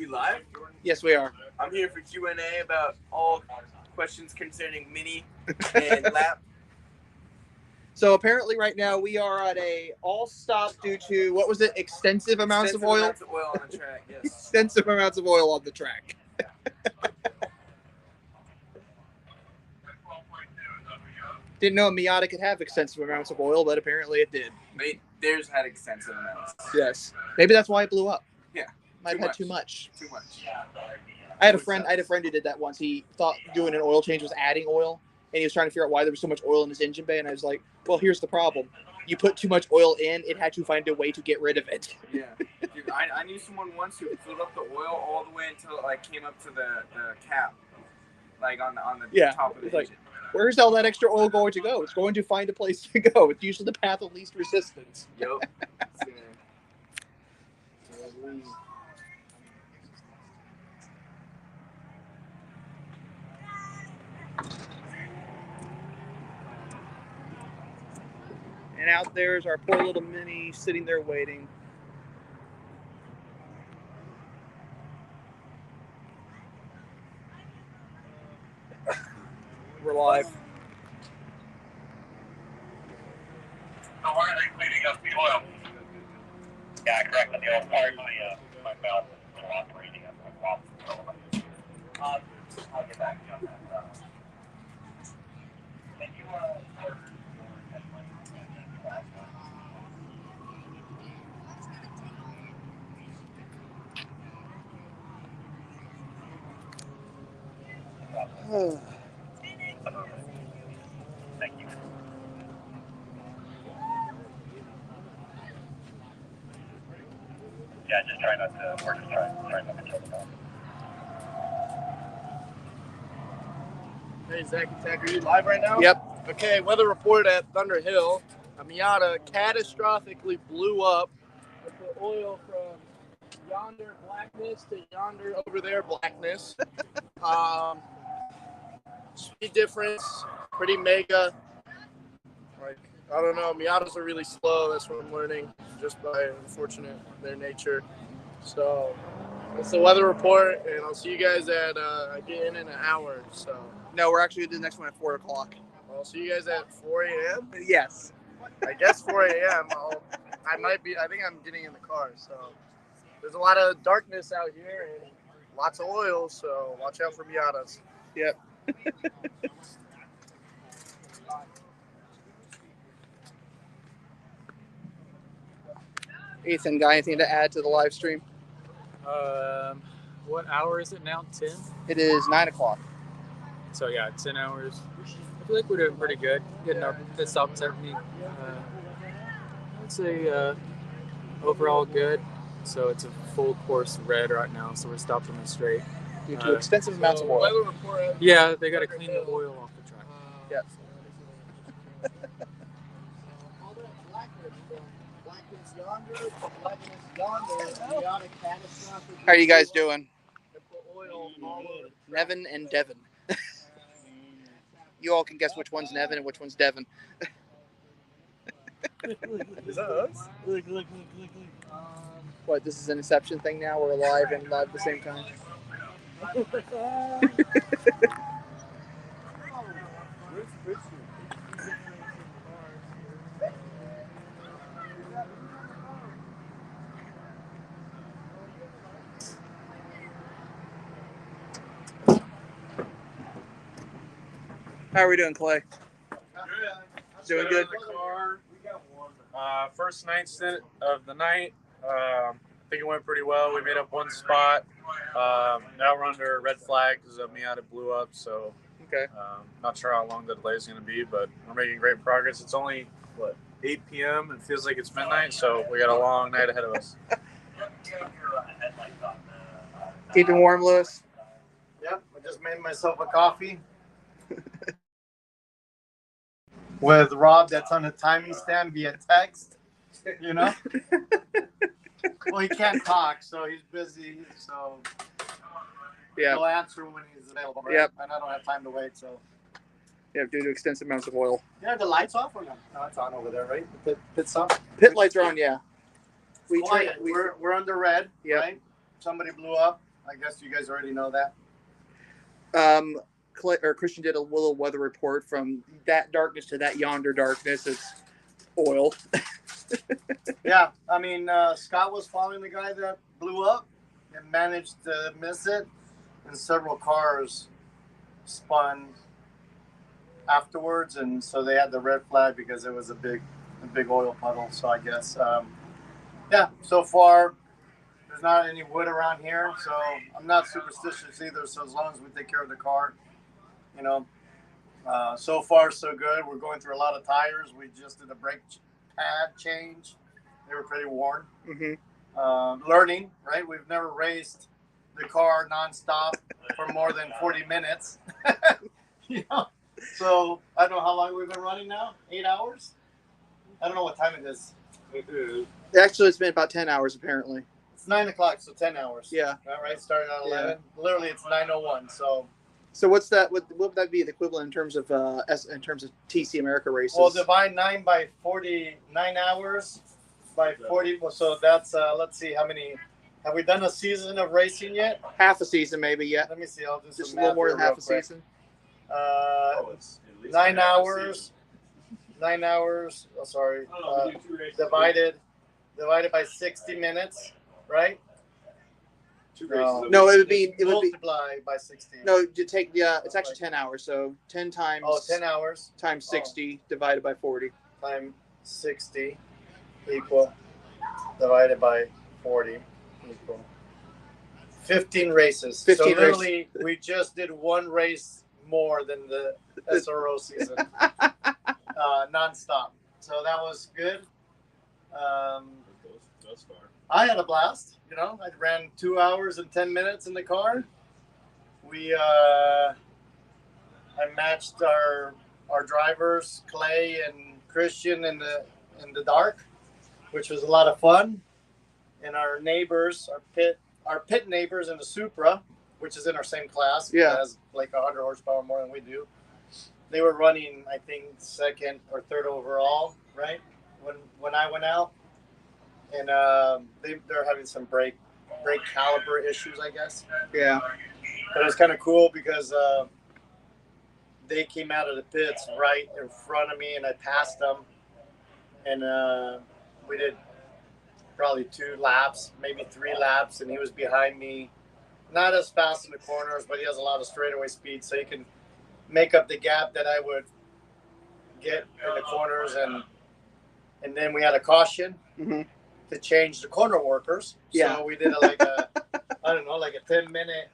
we live? Yes, we are. I'm here for Q&A about all questions concerning Mini and LAP. So apparently right now we are at a all-stop due to, what was it, extensive amounts of oil? Extensive amounts of oil on the track, yes. Extensive amounts of oil on the track. Didn't know a Miata could have extensive amounts of oil, but apparently it did. Theirs had extensive amounts. Yes. Maybe that's why it blew up. Yeah. Might have had too much. Too much. I had a friend who did that once. He thought doing an oil change was adding oil, and he was trying to figure out why there was so much oil in his engine bay, and I was like, well, here's the problem. You put too much oil in, it had to find a way to get rid of it. Yeah. Dude, I knew someone once who filled up the oil all the way until it like came up to the cap. Like on the top of the engine. Where's all that extra oil going to go? It's going to find a place to go. It's usually the path of least resistance. Yep. And out there's our poor little Mini sitting there waiting. We're live. So where are they cleaning up the oil? Yeah, correct. The oil part, my belt is operating at my problem. I'll get back to you on that. Thank you. Thank you. Yeah, just try not to. We're just trying not to kill them all. Hey, Zach, are you live right now? Yep. Okay, weather report at Thunderhill. A Miata catastrophically blew up with the oil from yonder blackness to yonder over there blackness. Speed difference, pretty mega. Like, I don't know, Miatas are really slow. That's what I'm learning, just by unfortunate their nature. So that's the weather report, and I'll see you guys at I get in an hour. So No, we're actually going to do the next one at 4 o'clock. I'll see you guys at 4 a.m. Yes. I guess 4 a.m. I think I'm getting in the car. So there's a lot of darkness out here and lots of oil. So watch out for Miatas. Yep. Ethan, got anything to add to the live stream? What hour is it now? 10? It is 9 o'clock. So yeah, 10 hours. I feel like we're doing pretty good. Getting our pit stop technique. I'd say overall good. So it's a full course red right now, so we're stopping it straight. Due to extensive amounts of oil. Weather report. Yeah, they got to clean the oil off the track. Yep. How are you guys doing? Nevin and Devin. You all can guess which one's Nevin and which one's Devin. Is that us? Look. What, this is an Inception thing now? We're live and live at the same time? How are we doing, Clay? Doing good. First night stint of the night. I think it went pretty well. We made up one spot. Now we're under a red flag because the Miata blew up. So, Okay. not sure how long the delay is going to be, but we're making great progress. It's only 8 p.m. It feels like it's midnight, so we got a long night ahead of us. Keeping warm, Lewis? Yep, I just made myself a coffee. With Rob, that's on a timing stand via text, you know? Well, he can't talk, so he's busy, so Yeah. he'll answer when he's available, right? Yep. And I don't have time to wait, so. Yeah, due to extensive amounts of oil. Yeah, the lights off or no? No, it's on over there, right? The pit's on? Pit lights are on, yeah. We're under red, Yep. right? Somebody blew up. I guess you guys already know that. Cristian did a little weather report from that darkness to that yonder darkness. It's oil. Yeah, I mean, Scott was following the guy that blew up and managed to miss it, and several cars spun afterwards, and so they had the red flag because it was a big oil puddle. So I guess, yeah, so far there's not any wood around here, so I'm not superstitious either. So as long as we take care of the car, you know, so far so good. We're going through a lot of tires. We just did a brake pad change. They were pretty worn. Mm-hmm. Learning, right? We've never raced the car nonstop for more than 40 minutes. You know? So I don't know how long we've been running now. 8 hours? I don't know what time it is. Actually, it's been about 10 hours apparently. It's 9 o'clock, so 10 hours. Yeah. All right, starting at 11. Yeah. Literally, it's 9:01. So what's that? What would that be the equivalent in terms of TC America races? Well, divide 9 by 40, 9 hours by 40. So that's let's see how many. Have we done a season of racing yet? Half a season, maybe. Yeah. Let me see. I'll do just some a little more than half a quick. season. 9 hours. 9 hours. Oh, sorry. Divided by 60 minutes, right? No, it would be multiply by 60. No, you take it's actually 10 hours. So 10 times 10 hours times 60 divided by 40 times 60 equal divided by 40 equal 15 races. 15 so literally races. We just did one race more than the SRO season, nonstop. So that was good. I had a blast. You know, I ran 2 hours and 10 minutes in the car. I matched our drivers, Clay and Cristian, in the dark, which was a lot of fun. And our neighbors, our pit neighbors in the Supra, which is in our same class, has like 100 horsepower more than we do. They were running, I think, second or third overall, right? When I went out. And they're having some brake caliper issues, I guess. Yeah. But it was kind of cool because they came out of the pits right in front of me, and I passed them. And we did probably 2 laps, maybe 3 laps, and he was behind me. Not as fast in the corners, but he has a lot of straightaway speed, so he can make up the gap that I would get in the corners. And then we had a caution. Mm-hmm. To change the corner workers. Yeah. So we did like a 10-minute,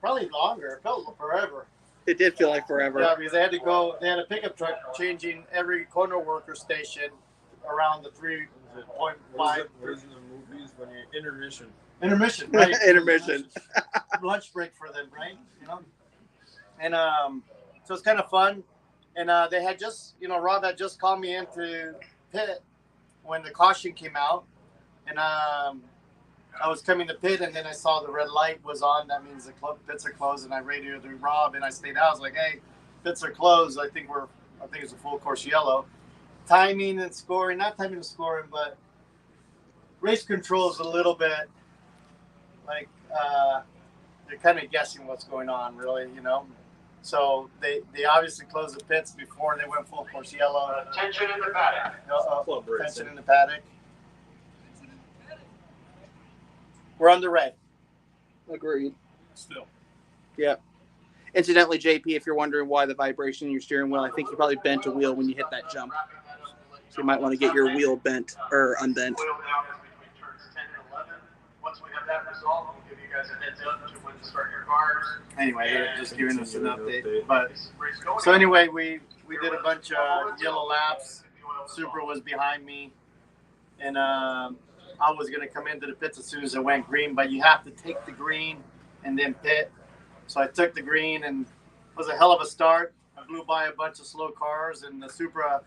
probably longer. It felt forever. It did feel like forever. Yeah, because they had a pickup truck changing every corner worker station around the 3.5. What is in the movies when you intermission? Intermission, right? Intermission. Lunch break for them, right? You know? And so it's kind of fun. And they had just, Rob had just called me into pit when the caution came out. And I was coming to pit, and then I saw the red light was on. That means the pits are closed, and I radioed to Rob, and I stayed out. I was like, "Hey, pits are closed. I think it's a full course yellow." Timing and scoring, not timing and scoring, but race control is a little bit like you're kind of guessing what's going on, really, So they obviously closed the pits before they went full course yellow. Tension in the paddock. Tension in the paddock. We're on the red. Agreed. Still. Yeah. Incidentally, JP, if you're wondering why the vibration in your steering wheel, I think you probably bent a wheel when you hit that jump. So you might want to get your wheel bent or unbent. Once we have that resolved, we'll give you guys a heads up to when to start your cars. Anyway, they're just giving us an update. But so anyway, we did a bunch of yellow laps. Supra was behind me, and I was going to come into the pits as soon as it went green, but you have to take the green and then pit. So I took the green, and it was a hell of a start. I blew by a bunch of slow cars, and the Supra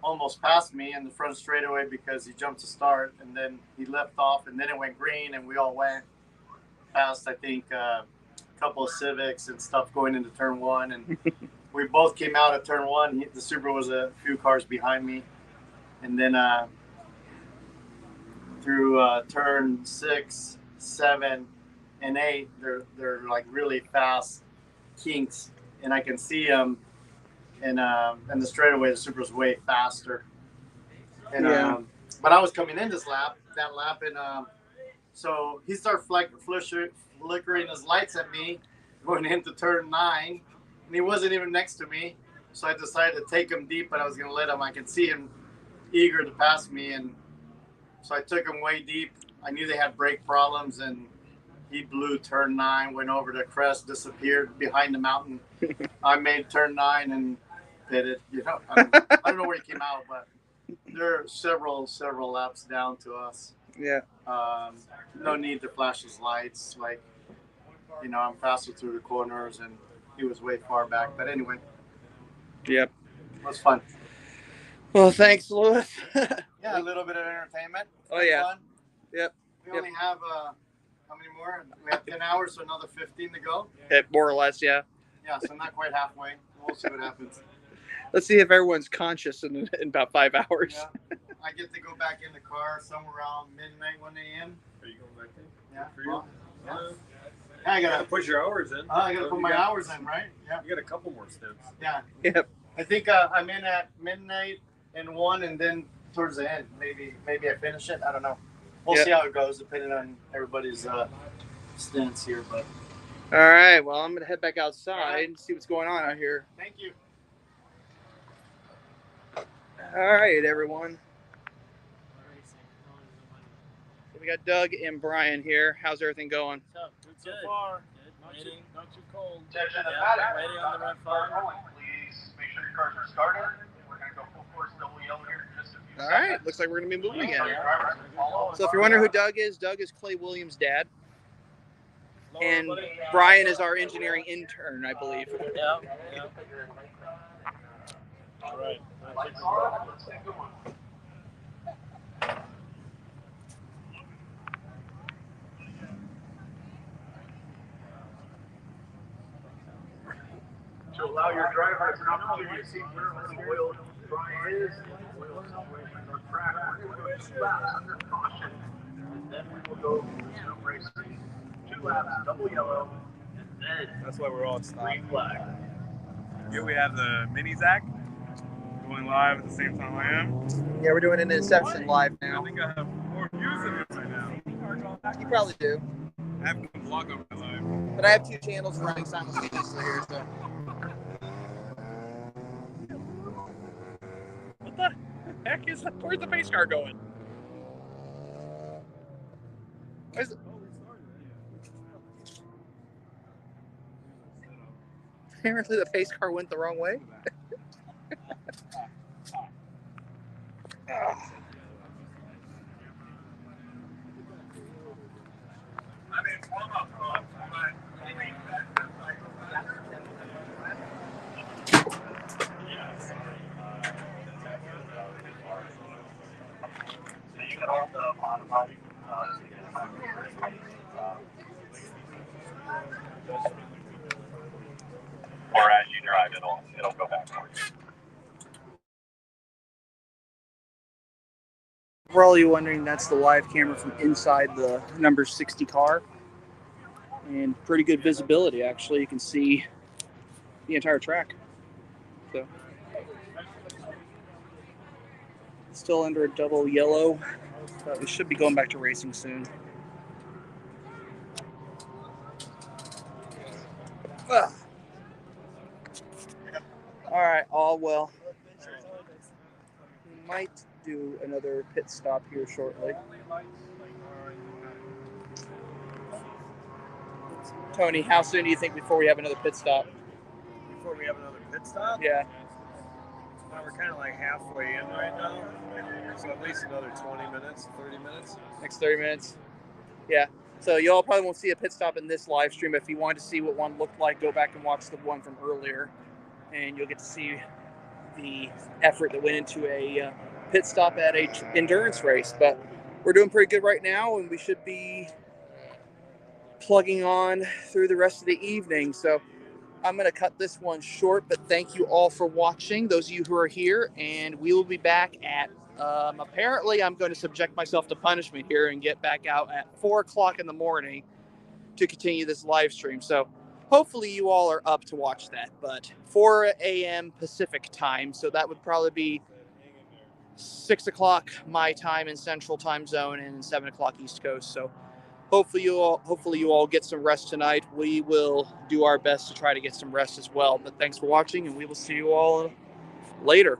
almost passed me in the front straightaway because he jumped to start, and then he left off, and then it went green, and we all went past, I think, a couple of Civics and stuff going into turn 1, and we both came out at turn 1. The Supra was a few cars behind me, and then through turn 6, 7, and they're like really fast kinks, and I can see them. And the straightaway, the Supra's way faster. And but I was coming in that lap, and so he started flickering his lights at me, going into turn 9, and he wasn't even next to me. So I decided to take him deep, but I was going to let him. I could see him eager to pass me, and so I took him way deep. I knew they had brake problems, and he blew turn 9, went over the crest, disappeared behind the mountain. I made turn 9 and pitted. You know, I don't know where he came out, but there are several laps down to us. Yeah. No need to flash his lights. Like, you know, I'm faster through the corners, and he was way far back. But anyway. Yep. It was fun. Well, thanks, Lewis. Yeah, a little bit of entertainment. Oh, yeah. Fun. Yep. We only have, how many more? We have 10 hours, so another 15 to go. More or less, yeah. Yeah, so not quite halfway. We'll see what happens. Let's see if everyone's conscious in about 5 hours. Yeah. I get to go back in the car somewhere around midnight, 1 a.m. Are you going back in? Yeah. For you? Yeah. I gotta put your hours in. I gotta put my hours in, right? Yeah. You got a couple more stints. Yeah. Yep. I think I'm in at midnight and 1, and then towards the end, maybe I finish it. I don't know. We'll see how it goes, depending on everybody's stints here. But all right. Well, I'm gonna head back outside and see what's going on out here. Thank you. All right, everyone. So we got Doug and Brian here. How's everything going? So far. Good. Not too cold. Attention, the Ready on the red flag. Please make sure your cars are started. We're going to go full force double yellow here in just a few All right. Looks like we're going to be moving again. seconds. So if you're wondering who Doug is Clay Williams' dad. And Brian is our engineering intern, I believe. Yeah. All right. To allow your drivers an opportunity to see where the oil dry is, the oil situations on track. We're going to go 2 laps under caution, and then we will go snow racing. 2 laps, double yellow, and then That's why we're all stopped. green flag. Here we have the Miniac going live at the same time I am. Yeah, we're doing an Inception live I now. think I have more views than this right now. You probably do. I have a vlog on my live. But I have 2 channels running simultaneously here, so. What the heck is that? Where's the pace car going? Where's it? Apparently the pace car went the wrong way. So you can hold the bottom body. Or as you drive, it'll go backwards. For all you wondering, that's the live camera from inside the number 60 car. And pretty good visibility, actually. You can see the entire track. So it's still under a double yellow, but we should be going back to racing soon. Ugh. All right, all well. We might do another pit stop here shortly. Tony, how soon do you think before we have another pit stop? Before we have another pit stop? Yeah. Well, we're kind of like halfway in right now. So at least another 20 minutes, 30 minutes. Next 30 minutes. Yeah. So y'all probably won't see a pit stop in this live stream. If you wanted to see what one looked like, go back and watch the one from earlier. And you'll get to see the effort that went into a pit stop at a endurance race. But we're doing pretty good right now, and we should be plugging on through the rest of the evening. So I'm going to cut this one short, but thank you all for watching, those of you who are here, and we will be back at apparently I'm going to subject myself to punishment here and get back out at 4 o'clock in the morning to continue this live stream. So hopefully you all are up to watch that. But 4 a.m. Pacific time, so that would probably be 6 o'clock my time in Central Time Zone and 7 o'clock East Coast. So hopefully you all get some rest tonight. We will do our best to try to get some rest as well. But thanks for watching, and we will see you all later.